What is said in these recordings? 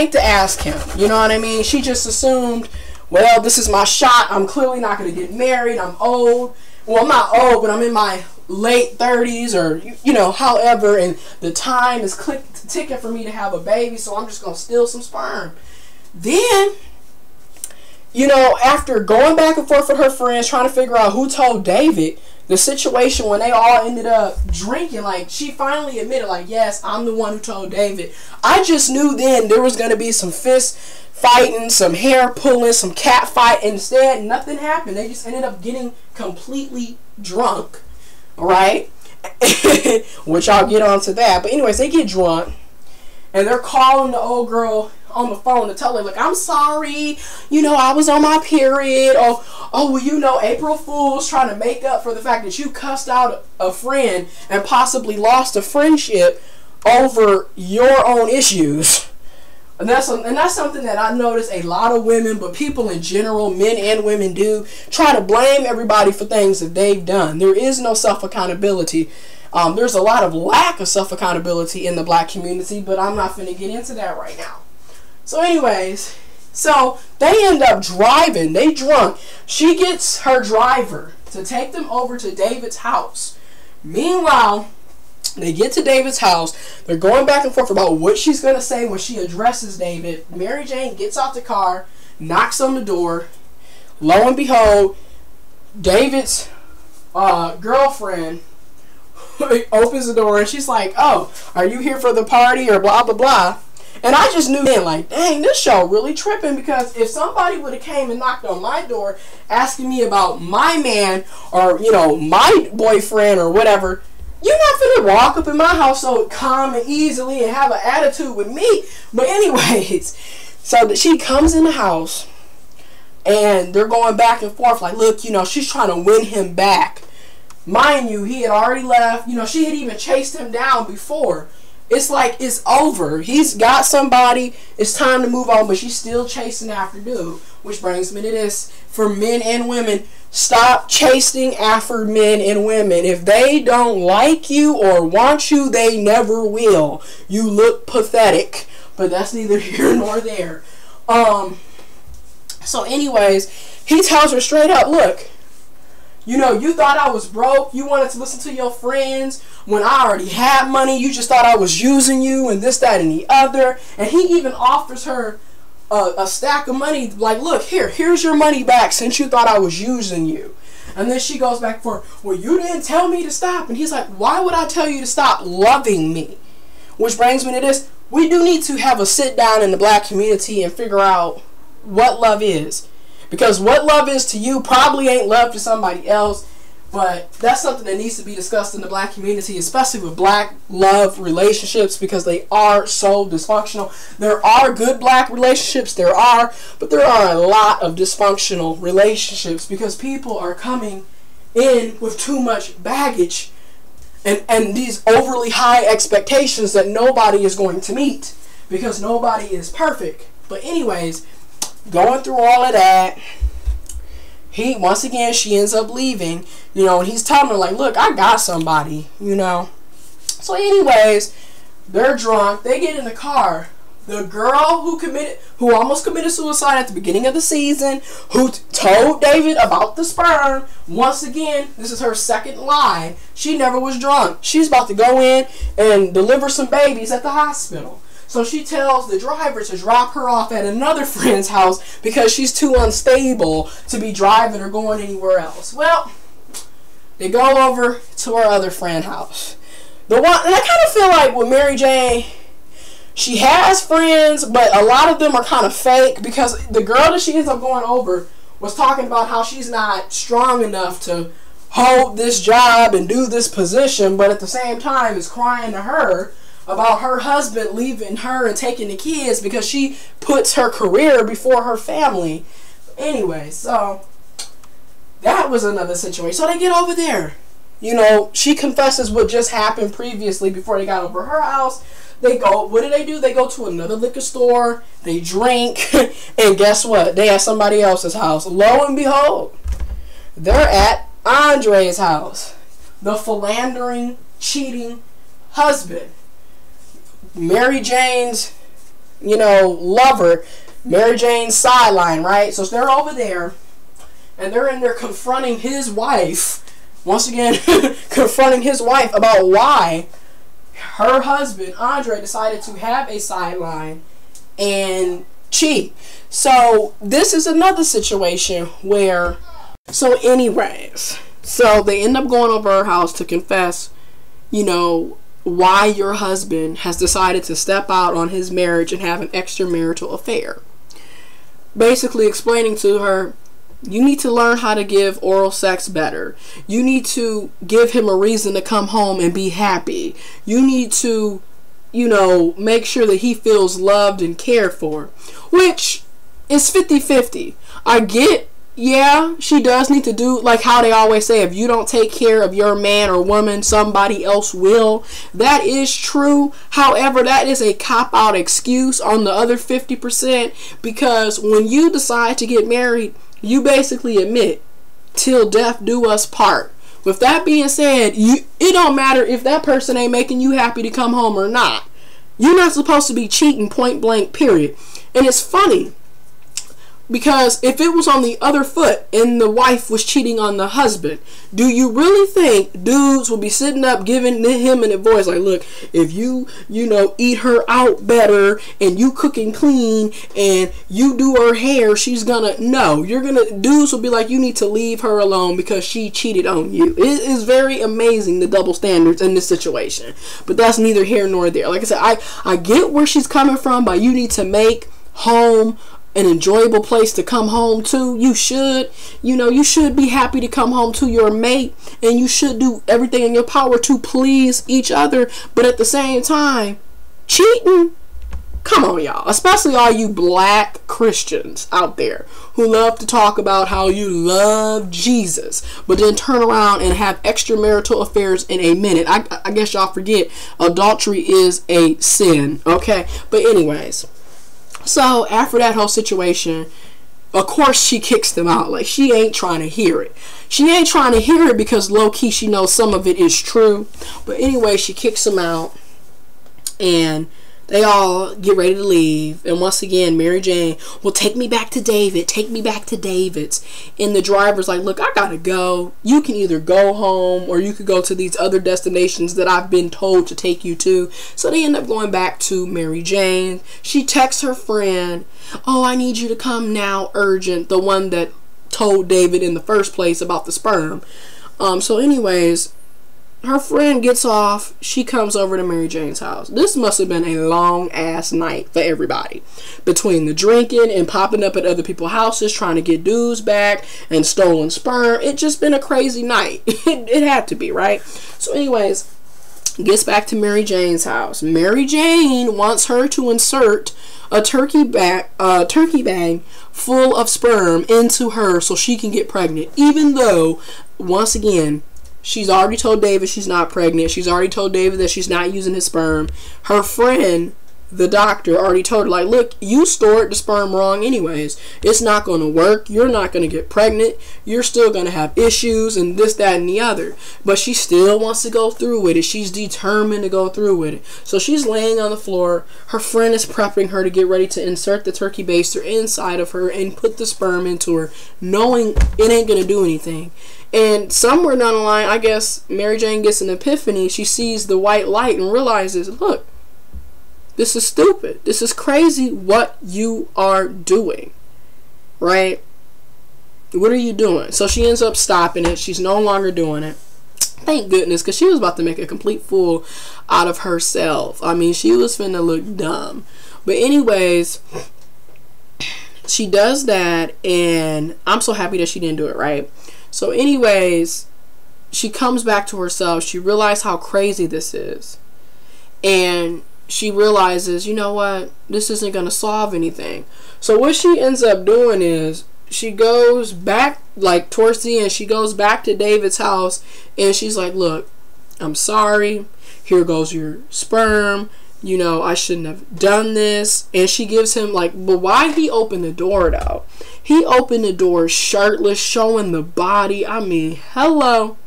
think to ask him. You know what I mean? She just assumed, well, this is my shot. I'm clearly not going to get married. I'm old. Well, I'm not old, but I'm in my late 30s or, you know, however, and the time is ticking for me to have a baby, so I'm just going to steal some sperm. Then, you know, after going back and forth with her friends, trying to figure out who told David, the situation when they all ended up drinking, like, she finally admitted, like, yes, I'm the one who told David. I just knew then there was going to be some fist fighting, some hair pulling, some cat fight. Instead, nothing happened. They just ended up getting completely drunk. Alright? Which I'll get onto that. But anyways, they get drunk. And they're calling the old girl on the phone to tell her, like, I'm sorry, you know, I was on my period. Or, oh, well, you know, April Fool's trying to make up for the fact that you cussed out a friend and possibly lost a friendship over your own issues. And that's something that I notice a lot of women, but people in general, men and women, do try to blame everybody for things that they've done. There is no self-accountability. There's a lot of lack of self-accountability in the black community, but I'm not going to get into that right now. So anyways, so they end up driving. They drunk. She gets her driver to take them over to David's house. Meanwhile, they get to David's house. They're going back and forth about what she's going to say when she addresses David. Mary Jane gets out the car, knocks on the door. Lo and behold, David's girlfriend opens the door and she's like, oh, are you here for the party or blah, blah, blah. And I just knew then, like, dang, this show really tripping, because if somebody would have came and knocked on my door asking me about my man or, you know, my boyfriend or whatever, you're not finna walk up in my house so calm and easily and have an attitude with me. But anyways, so she comes in the house and they're going back and forth like, look, you know, she's trying to win him back. Mind you, he had already left. You know, she had even chased him down before. It's like it's over. He's got somebody. It's time to move on, but she's still chasing after dude. Which brings me to this. For men and women, stop chasing after men and women. If they don't like you or want you, they never will. You look pathetic. But that's neither here nor there. So anyways, he tells her straight up, look, you know, you thought I was broke. You wanted to listen to your friends when I already had money. You just thought I was using you and this, that, and the other. And he even offers her a stack of money. Like, look, here's your money back since you thought I was using you. And then she goes back for, well, you didn't tell me to stop. And he's like, why would I tell you to stop loving me? Which brings me to this. We do need to have a sit down in the black community and figure out what love is. Because what love is to you probably ain't love to somebody else. But that's something that needs to be discussed in the black community, especially with black love relationships, because they are so dysfunctional. There are good black relationships, but there are a lot of dysfunctional relationships because people are coming in with too much baggage and these overly high expectations that nobody is going to meet because nobody is perfect. But anyways, going through all of that, once again, she ends up leaving, you know, and he's telling her, like, look, I got somebody, you know. So anyways, they're drunk. They get in the car. The girl who almost committed suicide at the beginning of the season, who told David about the sperm, once again, this is her second lie. She never was drunk. She's about to go in and deliver some babies at the hospital. So she tells the driver to drop her off at another friend's house because she's too unstable to be driving or going anywhere else. Well, they go over to her other friend's house. And I kind of feel like with Mary Jane, she has friends, but a lot of them are kind of fake, because the girl that she ends up going over was talking about how she's not strong enough to hold this job and do this position, but at the same time is crying to her about her husband leaving her and taking the kids because she puts her career before her family. Anyway, so that was another situation. So they get over there. You know, she confesses what just happened previously before they got over her house. They go, what do? They go to another liquor store, they drink, and guess what? They at somebody else's house. Lo and behold, they're at Andre's house. The philandering, cheating husband. Mary Jane's lover, Mary Jane's sideline, right? So they're over there, and they're in there confronting his wife, once again, confronting his wife about why her husband, Andre, decided to have a sideline and cheat. So this is another situation where, so anyways, so they end up going over her house to confess, why your husband has decided to step out on his marriage and have an extramarital affair. Basically explaining to her, you need to learn how to give oral sex better. You need to give him a reason to come home and be happy. You need to, make sure that he feels loved and cared for. Which is 50-50. I get, yeah, she does need to do, like how they always say, if you don't take care of your man or woman, somebody else will. That is true. However, that is a cop-out excuse on the other 50%, because when you decide to get married, you basically admit, till death do us part. With that being said, it don't matter if that person ain't making you happy to come home or not. You're not supposed to be cheating, point blank, period. And it's funny, because if it was on the other foot and the wife was cheating on the husband, do you really think dudes will be sitting up giving him an advice like, look, if you eat her out better and you cook and clean and you do her hair, she's gonna, no, dudes will be like, you need to leave her alone because she cheated on you. It is very amazing, the double standards in this situation. But that's neither here nor there. Like I said, I get where she's coming from, but you need to make home an enjoyable place to come home to. You should be happy to come home to your mate, and you should do everything in your power to please each other. But at the same time, cheating, come on, y'all, especially all you black Christians out there who love to talk about how you love Jesus, but then turn around and have extramarital affairs in a minute. I guess y'all forget adultery is a sin, okay? But anyways, so after that whole situation, of course she kicks them out. Like, she ain't trying to hear it. She ain't trying to hear it because low-key she knows some of it is true. But anyway, she kicks them out, and they all get ready to leave. And once again, Mary Jane, well, take me back to David. Take me back to David's. And the driver's like, look, I gotta go. You can either go home or you could go to these other destinations that I've been told to take you to. So they end up going back to Mary Jane. She texts her friend, oh, I need you to come now, urgent. The one that told David in the first place about the sperm. So anyways, her friend gets off. She comes over to Mary Jane's house. This must have been a long ass night for everybody, between the drinking and popping up at other people's houses trying to get dudes back and stolen sperm. It just been a crazy night. It had to be, right? So anyways, gets back to Mary Jane's house. Mary Jane wants her to insert a turkey bag full of sperm into her so she can get pregnant, even though, once again, she's already told David she's not pregnant. She's already told David that she's not using his sperm. Her friend, the doctor, already told her, like, look, you stored the sperm wrong anyways. It's not going to work. You're not going to get pregnant. You're still going to have issues and this, that, and the other. But she still wants to go through with it. She's determined to go through with it. So she's laying on the floor. Her friend is prepping her to get ready to insert the turkey baster inside of her and put the sperm into her, knowing it ain't going to do anything. And somewhere down the line, I guess Mary Jane gets an epiphany. She sees the white light and realizes, look, this is stupid. This is crazy what you are doing, right? What are you doing? So she ends up stopping it. She's no longer doing it. Thank goodness, because she was about to make a complete fool out of herself. I mean, she was finna look dumb. But anyways, she does that, and I'm so happy that she didn't do it, right? So anyways, she comes back to herself. She realized how crazy this is. And she realizes, you know what? This isn't going to solve anything. So what she ends up doing is she goes back, like towards the end, she goes back to David's house. And she's like, look, I'm sorry. Here goes your sperm. You know, I shouldn't have done this. And she gives him, like, but why he opened the door, though? He opened the door shirtless, showing the body. I mean, hello.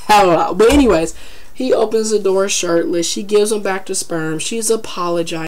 But anyways, He opens the door shirtless. She gives him back the sperm. She's apologizing.